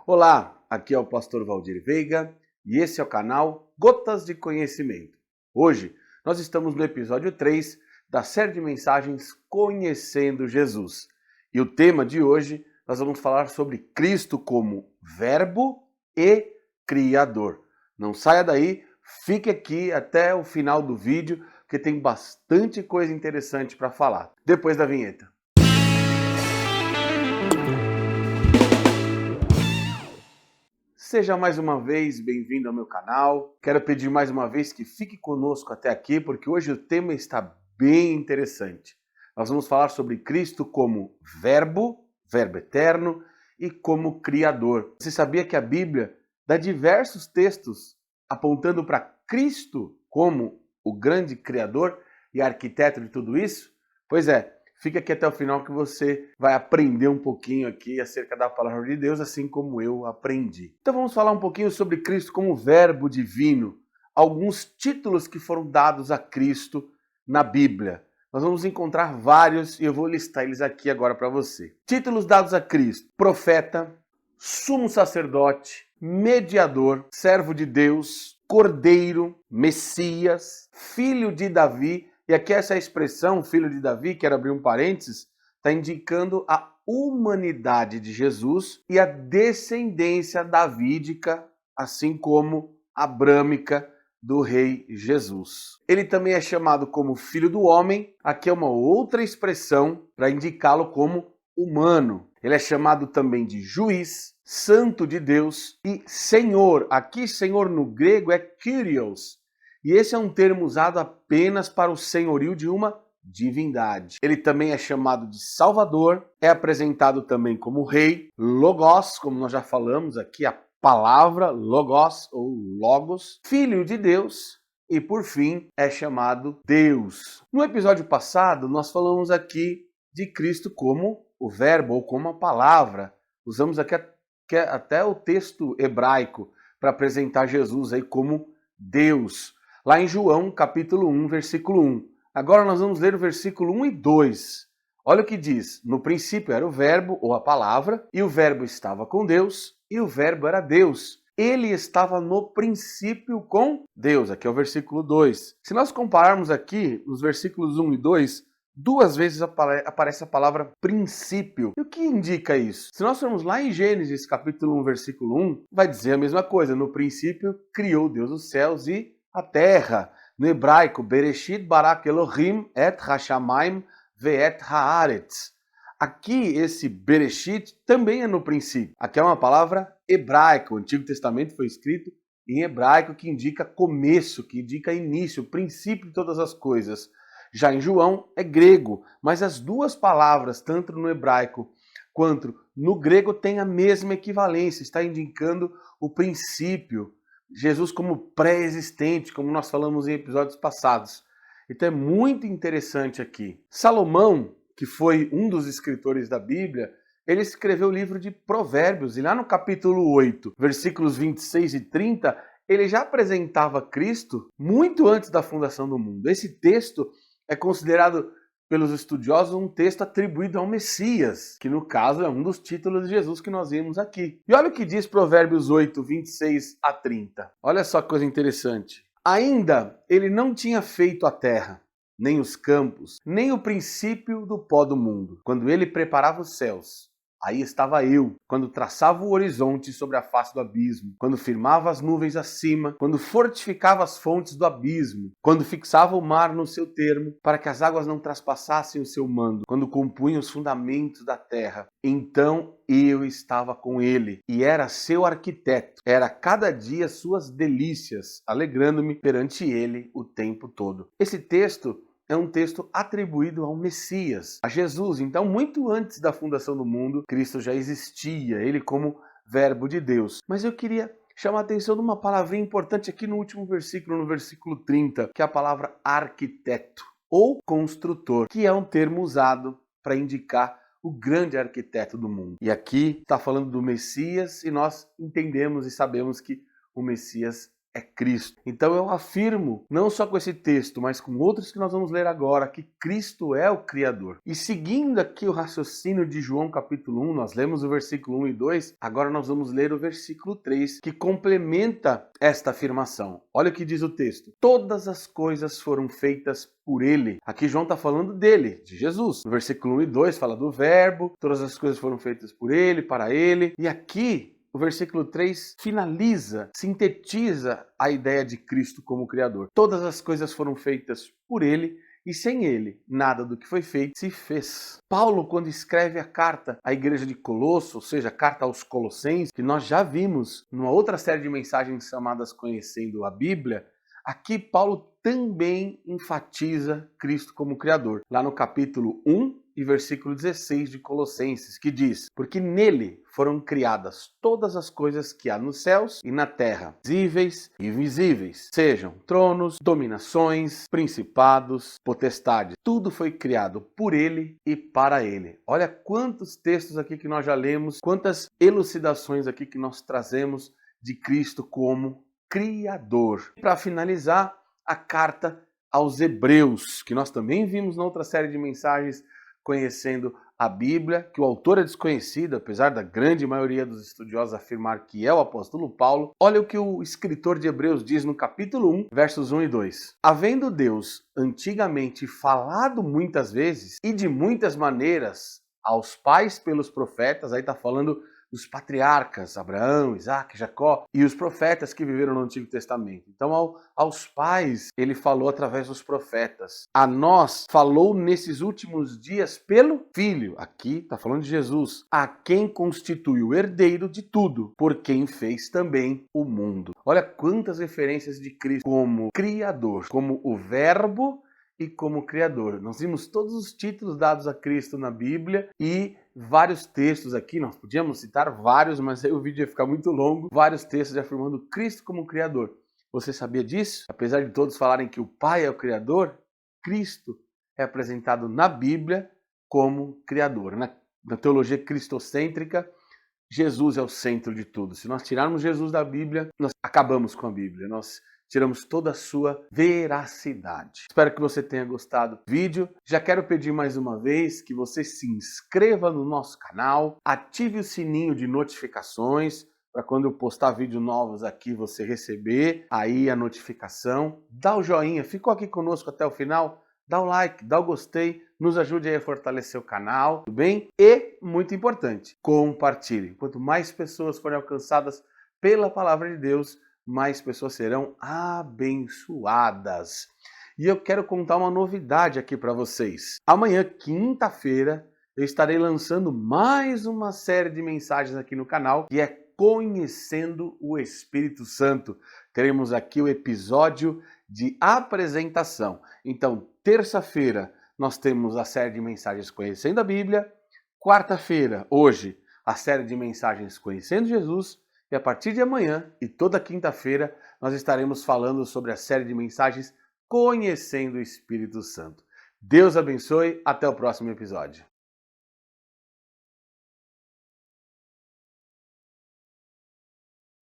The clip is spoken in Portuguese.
Olá, aqui é o pastor Valdir Veiga e esse é o canal Gotas de Conhecimento. Hoje nós estamos no episódio 3 da série de mensagens Conhecendo Jesus. E o tema de hoje nós vamos falar sobre Cristo como Verbo e Criador. Não saia daí, fique aqui até o final do vídeo, porque tem bastante coisa interessante para falar. Depois da vinheta. Seja mais uma vez bem-vindo ao meu canal. Quero pedir mais uma vez que fique conosco até aqui, porque hoje o tema está bem interessante. Nós vamos falar sobre Cristo como Verbo, Verbo eterno, e como Criador. Você sabia que a Bíblia dá diversos textos apontando para Cristo como o grande Criador e arquiteto de tudo isso? Pois é. Fica aqui até o final que você vai aprender um pouquinho aqui acerca da palavra de Deus, assim como eu aprendi. Então vamos falar um pouquinho sobre Cristo como Verbo divino, alguns títulos que foram dados a Cristo na Bíblia. Nós vamos encontrar vários e eu vou listar eles aqui agora para você. Títulos dados a Cristo: profeta, sumo sacerdote, mediador, servo de Deus, cordeiro, Messias, filho de Davi. E aqui essa expressão, filho de Davi, quero abrir um parênteses, está indicando a humanidade de Jesus e a descendência davídica, assim como abrâmica do rei Jesus. Ele também é chamado como filho do homem, aqui é uma outra expressão para indicá-lo como humano. Ele é chamado também de juiz, santo de Deus e senhor. Aqui senhor no grego é Kyrios. E esse é um termo usado apenas para o senhorio de uma divindade. Ele também é chamado de Salvador, é apresentado também como Rei, Logos, como nós já falamos aqui, a palavra Logos ou Logos, Filho de Deus e, por fim, é chamado Deus. No episódio passado, nós falamos aqui de Cristo como o Verbo ou como a palavra. Usamos aqui até o texto hebraico para apresentar Jesus aí como Deus. Lá em João, capítulo 1, versículo 1. Agora nós vamos ler o versículo 1 e 2. Olha o que diz. No princípio era o verbo, ou a palavra, e o verbo estava com Deus, e o verbo era Deus. Ele estava no princípio com Deus. Aqui é o versículo 2. Se nós compararmos aqui, nos versículos 1 e 2, duas vezes aparece a palavra princípio. E o que indica isso? Se nós formos lá em Gênesis, capítulo 1, versículo 1, vai dizer a mesma coisa. No princípio criou Deus os céus e a terra. No hebraico, Bereshit barak Elohim et hashamayim ve'et haaretz. Aqui, esse Bereshit também é no princípio. Aqui é uma palavra hebraica. O Antigo Testamento foi escrito em hebraico, que indica começo, que indica início, princípio de todas as coisas. Já em João é grego, mas as duas palavras, tanto no hebraico quanto no grego, têm a mesma equivalência. Está indicando o princípio. Jesus como pré-existente, como nós falamos em episódios passados. Então é muito interessante aqui. Salomão, que foi um dos escritores da Bíblia, ele escreveu o livro de Provérbios, e lá no capítulo 8, versículos 26 e 30, ele já apresentava Cristo muito antes da fundação do mundo. Esse texto é considerado pelos estudiosos um texto atribuído ao Messias, que no caso é um dos títulos de Jesus que nós vimos aqui. E olha o que diz Provérbios 8, 26 a 30. Olha só que coisa interessante. Ainda ele não tinha feito a terra, nem os campos, nem o princípio do pó do mundo. Quando ele preparava os céus, aí estava eu, quando traçava o horizonte sobre a face do abismo, quando firmava as nuvens acima, quando fortificava as fontes do abismo, quando fixava o mar no seu termo, para que as águas não traspassassem o seu mando, quando compunha os fundamentos da terra. Então eu estava com ele, e era seu arquiteto. Era cada dia suas delícias, alegrando-me perante ele o tempo todo. Esse texto é um texto atribuído ao Messias, a Jesus. Então, muito antes da fundação do mundo, Cristo já existia, ele como Verbo de Deus. Mas eu queria chamar a atenção de uma palavrinha importante aqui no último versículo, no versículo 30, que é a palavra arquiteto ou construtor, que é um termo usado para indicar o grande arquiteto do mundo. E aqui está falando do Messias e nós entendemos e sabemos que o Messias é Cristo. Então eu afirmo, não só com esse texto, mas com outros que nós vamos ler agora, que Cristo é o Criador. E seguindo aqui o raciocínio de João capítulo 1, nós lemos o versículo 1 e 2, agora nós vamos ler o versículo 3, que complementa esta afirmação. Olha o que diz o texto. Todas as coisas foram feitas por ele. Aqui João está falando dele, de Jesus. No versículo 1 e 2 fala do verbo, todas as coisas foram feitas por ele, para ele. E aqui o versículo 3 finaliza, sintetiza a ideia de Cristo como Criador. Todas as coisas foram feitas por ele e sem ele, nada do que foi feito se fez. Paulo, quando escreve a carta à igreja de Colosso, ou seja, a carta aos Colossenses, que nós já vimos numa outra série de mensagens chamadas Conhecendo a Bíblia, aqui Paulo também enfatiza Cristo como Criador. Lá no capítulo 1 e versículo 16 de Colossenses, que diz: porque nele foram criadas todas as coisas que há nos céus e na terra, visíveis e invisíveis, sejam tronos, dominações, principados, potestades. Tudo foi criado por ele e para ele. Olha quantos textos aqui que nós já lemos, quantas elucidações aqui que nós trazemos de Cristo como Criador. Para finalizar, a carta aos Hebreus, que nós também vimos na outra série de mensagens Conhecendo a Bíblia, que o autor é desconhecido, apesar da grande maioria dos estudiosos afirmar que é o apóstolo Paulo. Olha o que o escritor de Hebreus diz no capítulo 1, versos 1 e 2. Havendo Deus antigamente falado muitas vezes e de muitas maneiras aos pais pelos profetas, aí está falando dos patriarcas, Abraão, Isaac, Jacó, e os profetas que viveram no Antigo Testamento. Então, aos pais, ele falou através dos profetas. A nós, falou nesses últimos dias pelo Filho. Aqui está falando de Jesus. A quem constitui o herdeiro de tudo, por quem fez também o mundo. Olha quantas referências de Cristo como Criador, como o Verbo e como Criador. Nós vimos todos os títulos dados a Cristo na Bíblia e vários textos aqui, nós podíamos citar vários, mas aí o vídeo ia ficar muito longo, vários textos afirmando Cristo como Criador. Você sabia disso? Apesar de todos falarem que o Pai é o Criador, Cristo é apresentado na Bíblia como Criador. Na teologia cristocêntrica, Jesus é o centro de tudo. Se nós tirarmos Jesus da Bíblia, nós acabamos com a Bíblia. Nós tiramos toda a sua veracidade. Espero que você tenha gostado do vídeo. Já quero pedir mais uma vez que você se inscreva no nosso canal, ative o sininho de notificações para quando eu postar vídeos novos aqui você receber aí a notificação. Dá o joinha, ficou aqui conosco até o final, dá o like, dá o gostei, nos ajude aí a fortalecer o canal, tudo bem? E, muito importante, compartilhe. Quanto mais pessoas forem alcançadas pela palavra de Deus, mais pessoas serão abençoadas. E eu quero contar uma novidade aqui para vocês. Amanhã, quinta-feira, eu estarei lançando mais uma série de mensagens aqui no canal, que é Conhecendo o Espírito Santo. Teremos aqui o episódio de apresentação. Então, terça-feira, nós temos a série de mensagens Conhecendo a Bíblia. Quarta-feira, hoje, a série de mensagens Conhecendo Jesus. E a partir de amanhã e toda quinta-feira nós estaremos falando sobre a série de mensagens Conhecendo o Espírito Santo. Deus abençoe, até o próximo episódio.